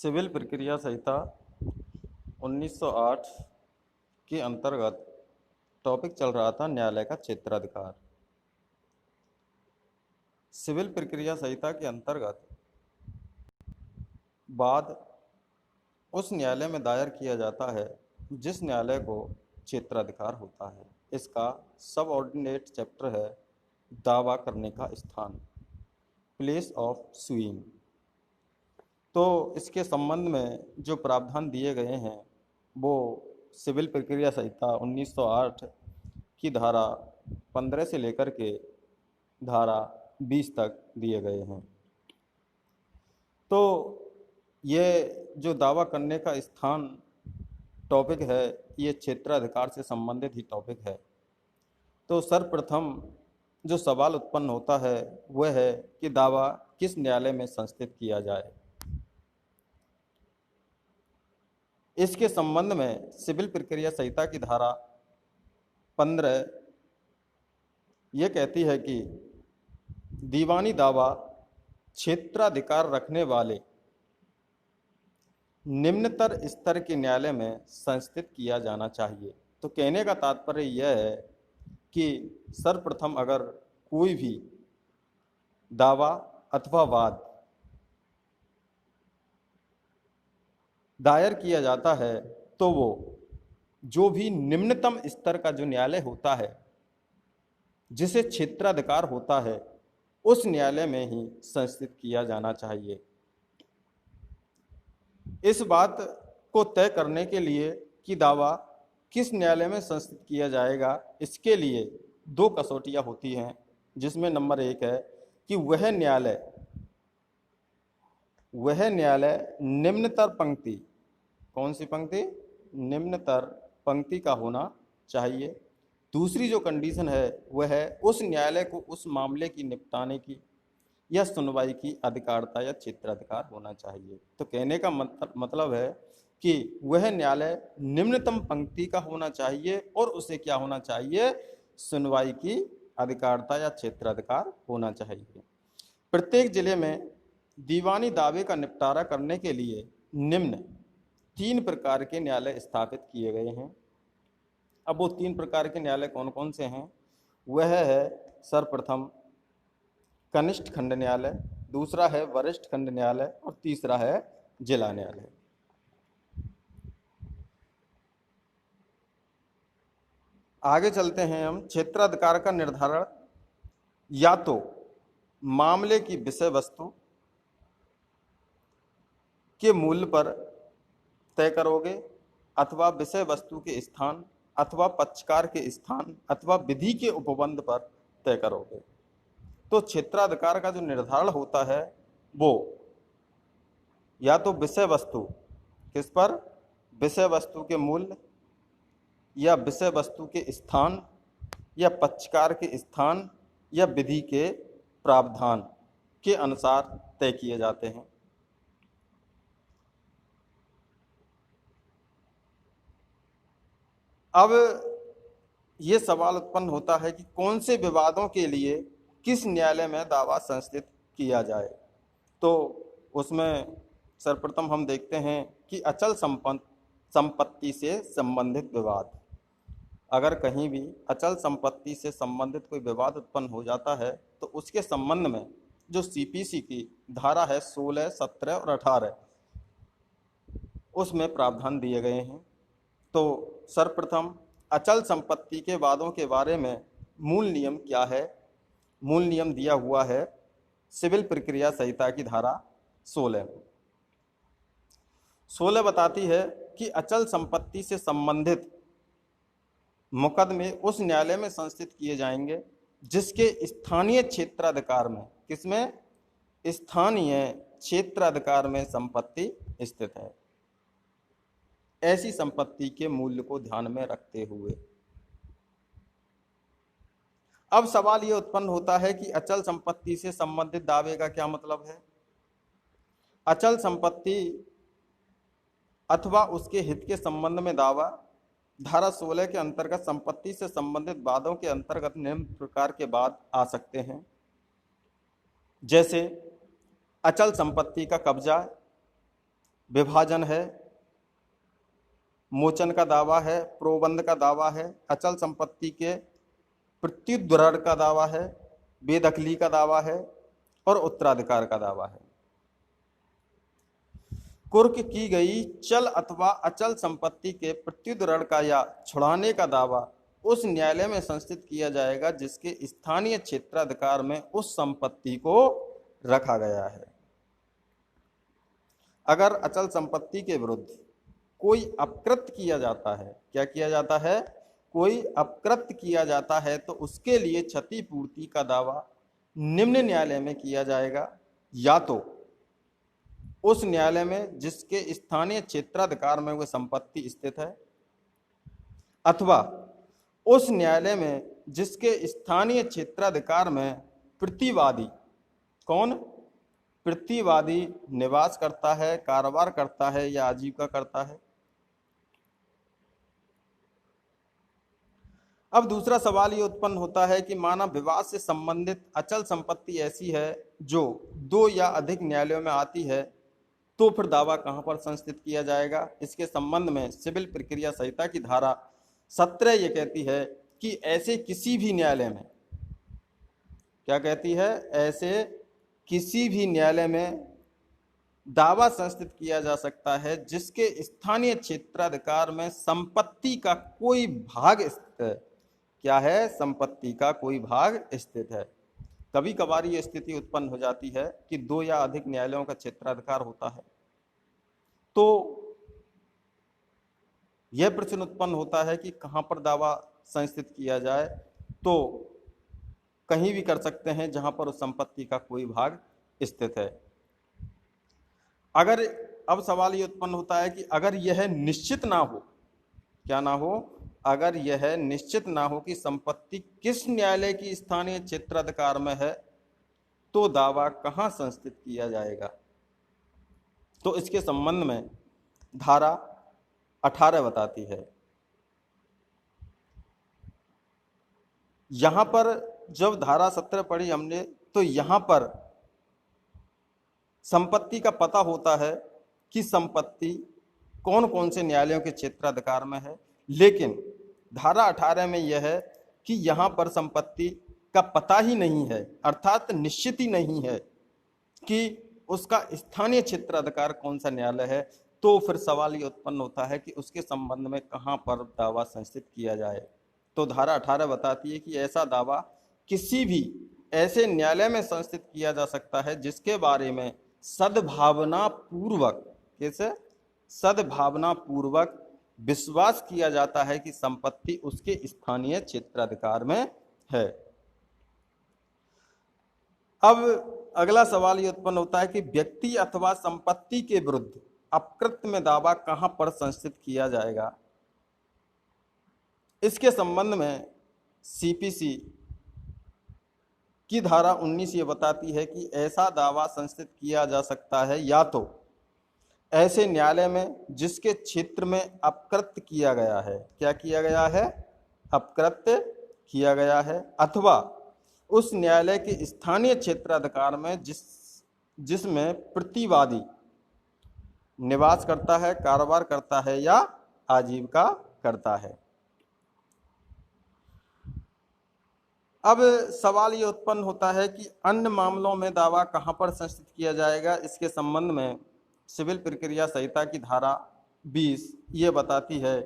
Civil प्रक्रिया संहिता 1908 के अंतर्गत टॉपिक चल रहा था न्यायालय का क्षेत्राधिकार। सिविल प्रक्रिया संहिता के अंतर्गत वाद उस न्यायालय में दायर किया जाता है जिस न्यायालय को क्षेत्राधिकार होता है। इसका सब ऑर्डिनेट चैप्टर है दावा करने का स्थान, प्लेस ऑफ सुइंग। तो इसके संबंध में जो प्रावधान दिए गए हैं वो सिविल प्रक्रिया संहिता 1908 की धारा 15 से लेकर के धारा 20 तक दिए गए हैं। तो ये जो दावा करने का स्थान टॉपिक है ये क्षेत्राधिकार से संबंधित ही टॉपिक है। तो सर्वप्रथम जो सवाल उत्पन्न होता है वह है कि दावा किस न्यायालय में संस्थित किया जाए। इसके संबंध में सिविल प्रक्रिया संहिता की धारा 15 ये कहती है कि दीवानी दावा क्षेत्राधिकार रखने वाले निम्नतर स्तर के न्यायालय में संस्थित किया जाना चाहिए। तो कहने का तात्पर्य यह है कि सर्वप्रथम अगर कोई भी दावा अथवा वाद दायर किया जाता है तो वो जो भी निम्नतम स्तर का जो न्यायालय होता है जिसे क्षेत्राधिकार होता है उस न्यायालय में ही संस्थित किया जाना चाहिए। इस बात को तय करने के लिए कि दावा किस न्यायालय में संस्थित किया जाएगा, इसके लिए दो कसौटियां होती हैं, जिसमें नंबर 1 है कि वह न्यायालय निम्नतर पंक्ति, कौन सी पंक्ति? निम्नतर पंक्ति का होना चाहिए। दूसरी जो कंडीशन है वह है उस न्यायालय को उस मामले की निपटाने की या सुनवाई की अधिकारता या क्षेत्राधिकार होना चाहिए। तो कहने का मतलब है कि वह न्यायालय निम्नतम पंक्ति का होना चाहिए और उसे क्या होना चाहिए? सुनवाई की अधिकारता या क्षेत्राधिकार होना चाहिए। प्रत्येक जिले में दीवानी दावे का निपटारा करने के लिए निम्न 3 प्रकार के न्यायालय स्थापित किए गए हैं। अब वो 3 प्रकार के न्यायालय कौन कौन से हैं? वह है सर्वप्रथम कनिष्ठ खंड न्यायालय, दूसरा है वरिष्ठ खंड न्यायालय और तीसरा है जिला न्यायालय। आगे चलते हैं हम। क्षेत्राधिकार का निर्धारण या तो मामले की विषय वस्तु के मूल्य पर तय करोगे अथवा विषय वस्तु के स्थान अथवा पक्षकार के स्थान अथवा विधि के उपबंध पर तय करोगे। तो क्षेत्राधिकार का जो निर्धारण होता है वो या तो विषय वस्तु, किस पर? विषय वस्तु के मूल्य या विषय वस्तु के स्थान या पक्षकार के स्थान या विधि के प्रावधान के अनुसार तय किए जाते हैं। अब ये सवाल उत्पन्न होता है कि कौन से विवादों के लिए किस न्यायालय में दावा संस्थित किया जाए। तो उसमें सर्वप्रथम हम देखते हैं कि अचल संपत्ति से संबंधित विवाद। अगर कहीं भी अचल संपत्ति से संबंधित कोई विवाद उत्पन्न हो जाता है तो उसके संबंध में जो सीपीसी की धारा है 16, 17 और 18 उसमें प्रावधान दिए गए हैं। तो सर्वप्रथम अचल संपत्ति के वादों के बारे में मूल नियम क्या है? मूल नियम दिया हुआ है सिविल प्रक्रिया संहिता की धारा 16 में। 16 बताती है कि अचल संपत्ति से संबंधित मुकदमे उस न्यायालय में संस्थित किए जाएंगे जिसके स्थानीय क्षेत्राधिकार में, किसमें? स्थानीय क्षेत्राधिकार में संपत्ति स्थित है। ऐसी संपत्ति के मूल्य को ध्यान में रखते हुए अब सवाल यह उत्पन्न होता है कि अचल संपत्ति से संबंधित दावे का क्या मतलब है? अचल संपत्ति अथवा उसके हित के संबंध में दावा धारा 16 के अंतर्गत संपत्ति से संबंधित वादों के अंतर्गत निम्न प्रकार के वाद आ सकते हैं, जैसे अचल संपत्ति का कब्जा विभाजन है, मोचन का दावा है, प्रोबंध का दावा है, अचल संपत्ति के प्रत्युद्वरण का दावा है, बेदखली का दावा है और उत्तराधिकार का दावा है। कुर्क की गई चल अथवा अचल संपत्ति के प्रत्युद्वरण का या छुड़ाने का दावा उस न्यायालय में संस्थित किया जाएगा जिसके स्थानीय क्षेत्राधिकार में उस संपत्ति को रखा गया है। अगर अचल संपत्ति के विरुद्ध कोई अपकृत्य किया जाता है, क्या किया जाता है, कोई अपकृत्य किया जाता है, तो उसके लिए क्षतिपूर्ति का दावा निम्न न्यायालय में किया जाएगा, या तो उस न्यायालय में जिसके स्थानीय क्षेत्राधिकार में वह संपत्ति स्थित है, अथवा उस न्यायालय में जिसके स्थानीय क्षेत्राधिकार में प्रतिवादी, कौन, प्रतिवादी निवास करता है, कारोबार करता है या आजीविका करता है। अब दूसरा सवाल ये उत्पन्न होता है कि माना विवाद से संबंधित अचल संपत्ति ऐसी है जो दो या अधिक न्यायालयों में आती है, तो फिर दावा कहां पर संस्थित किया जाएगा। इसके संबंध में सिविल प्रक्रिया संहिता की धारा 17 ये कहती है कि ऐसे किसी भी न्यायालय में, क्या कहती है, ऐसे किसी भी न्यायालय में दावा संस्थित किया जा सकता है जिसके स्थानीय क्षेत्राधिकार में संपत्ति का कोई भाग स्थित है। क्या है, संपत्ति का कोई भाग स्थित है। कभी कभार ये स्थिति उत्पन्न हो जाती है कि दो या अधिक न्यायालयों का क्षेत्राधिकार होता है, तो यह प्रश्न उत्पन्न होता है कि कहां पर दावा संस्थित किया जाए। तो कहीं भी कर सकते हैं जहां पर उस संपत्ति का कोई भाग स्थित है। अगर, अब सवाल ये उत्पन्न होता है कि अगर यह निश्चित ना हो, क्या ना हो, अगर यह निश्चित ना हो कि संपत्ति किस न्यायालय की स्थानीय क्षेत्राधिकार में है, तो दावा कहां संस्थित किया जाएगा। तो इसके संबंध में धारा 18 बताती है। यहां पर जब धारा 17 पढ़ी हमने, तो यहां पर संपत्ति का पता होता है कि संपत्ति कौन कौन से न्यायालयों के क्षेत्राधिकार में है, लेकिन धारा 18 में यह है कि यहां पर संपत्ति का पता ही नहीं है, अर्थात निश्चित ही नहीं है कि उसका स्थानीय क्षेत्राधिकार कौन सा न्यायालय है। तो फिर सवाल ये उत्पन्न होता है कि उसके संबंध में कहां पर दावा संस्थित किया जाए। तो धारा 18 बताती है कि ऐसा दावा किसी भी ऐसे न्यायालय में संस्थित किया जा सकता है जिसके बारे में सद्भावना पूर्वक, कैसे, सद्भावना पूर्वक विश्वास किया जाता है कि संपत्ति उसके स्थानीय क्षेत्राधिकार में है। अब अगला सवाल ये उत्पन्न होता है कि व्यक्ति अथवा संपत्ति के विरुद्ध अपकृत्य में दावा कहां पर संस्थित किया जाएगा। इसके संबंध में सीपीसी की धारा 19 ये बताती है कि ऐसा दावा संस्थित किया जा सकता है या तो ऐसे न्यायालय में जिसके क्षेत्र में अपकृत्य किया गया है, क्या किया गया है, अपकृत्य किया गया है, अथवा उस न्यायालय के स्थानीय क्षेत्राधिकार में जिसमें प्रतिवादी निवास करता है, कारोबार करता है या आजीविका करता है। अब सवाल ये उत्पन्न होता है कि अन्य मामलों में दावा कहां पर संस्थित किया जाएगा। इसके संबंध में सिविल प्रक्रिया संहिता की धारा 20 ये बताती है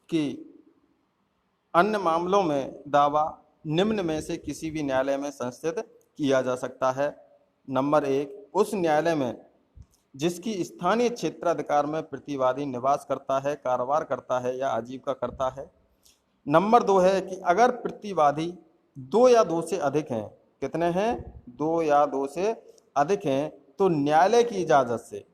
कि अन्य मामलों में दावा निम्न में से किसी भी न्यायालय में संस्थित किया जा सकता है। नंबर 1, उस न्यायालय में जिसकी स्थानीय क्षेत्राधिकार में प्रतिवादी निवास करता है, कारोबार करता है या आजीविका करता है। नंबर 2 है कि अगर प्रतिवादी 2 या 2 से अधिक हैं, कितने हैं, 2 या 2 से अधिक हैं, तो न्यायालय की इजाजत से,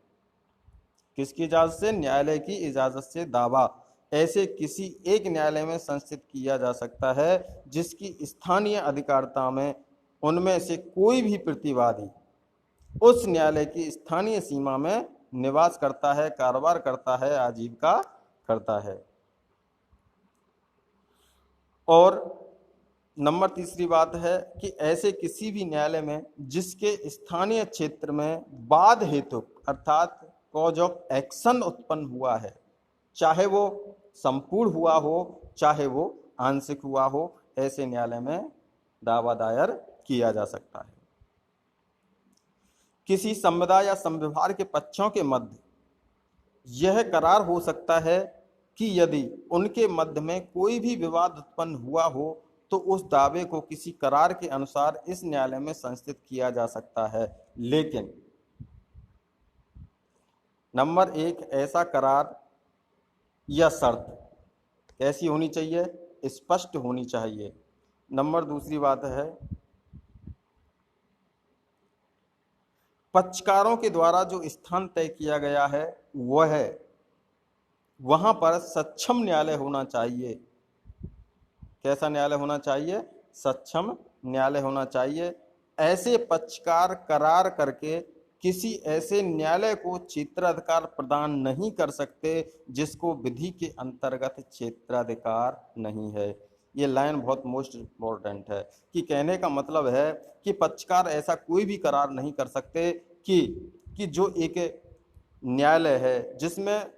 किसकी इजाजत से, न्यायालय की इजाजत से दावा ऐसे किसी एक न्यायालय में संस्थित किया जा सकता है जिसकी स्थानीय अधिकारिता में उनमें से कोई भी प्रतिवादी उस न्यायालय की स्थानीय सीमा में निवास करता है, कारोबार करता है, आजीविका करता है। और नंबर 3 बात है कि ऐसे किसी भी न्यायालय में जिसके स्थानीय क्षेत्र में वाद हेतु, अर्थात कॉज ऑफ एक्शन उत्पन्न हुआ है, चाहे वो संपूर्ण हुआ हो चाहे वो आंशिक हुआ हो, ऐसे न्यायालय में दावा दायर किया जा सकता है। किसी समुदाय या संविभाग के पक्षों के मध्य यह करार हो सकता है कि यदि उनके मध्य में कोई भी विवाद उत्पन्न हुआ हो तो उस दावे को किसी करार के अनुसार इस न्यायालय में संस्थित किया जा सकता है। लेकिन नंबर 1, ऐसा करार या शर्त कैसी होनी चाहिए? स्पष्ट होनी चाहिए। नंबर दूसरी बात है, पक्षकारों के द्वारा जो स्थान तय किया गया है वह है वहां पर सक्षम न्यायालय होना चाहिए। कैसा न्यायालय होना चाहिए? सक्षम न्यायालय होना चाहिए। ऐसे पक्षकार करार करके किसी ऐसे न्यायालय को क्षेत्राधिकार प्रदान नहीं कर सकते जिसको विधि के अंतर्गत क्षेत्राधिकार नहीं है। ये लाइन बहुत मोस्ट इम्पोर्टेंट है कि कहने का मतलब है कि पक्षकार ऐसा कोई भी करार नहीं कर सकते कि जो एक न्यायालय है जिसमें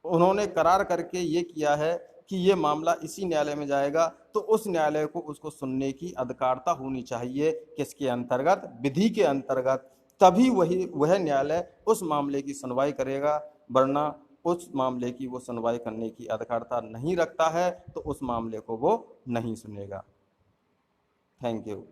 उन्होंने करार करके ये किया है कि ये मामला इसी न्यायालय में जाएगा, तो उस न्यायालय को उसको सुनने की अधिकारता होनी चाहिए। किसके अंतर्गत? विधि के अंतर्गत। तभी वह न्यायालय उस मामले की सुनवाई करेगा, वरना उस मामले की वो सुनवाई करने की अधिकारता नहीं रखता है तो उस मामले को वो नहीं सुनेगा। Thank you.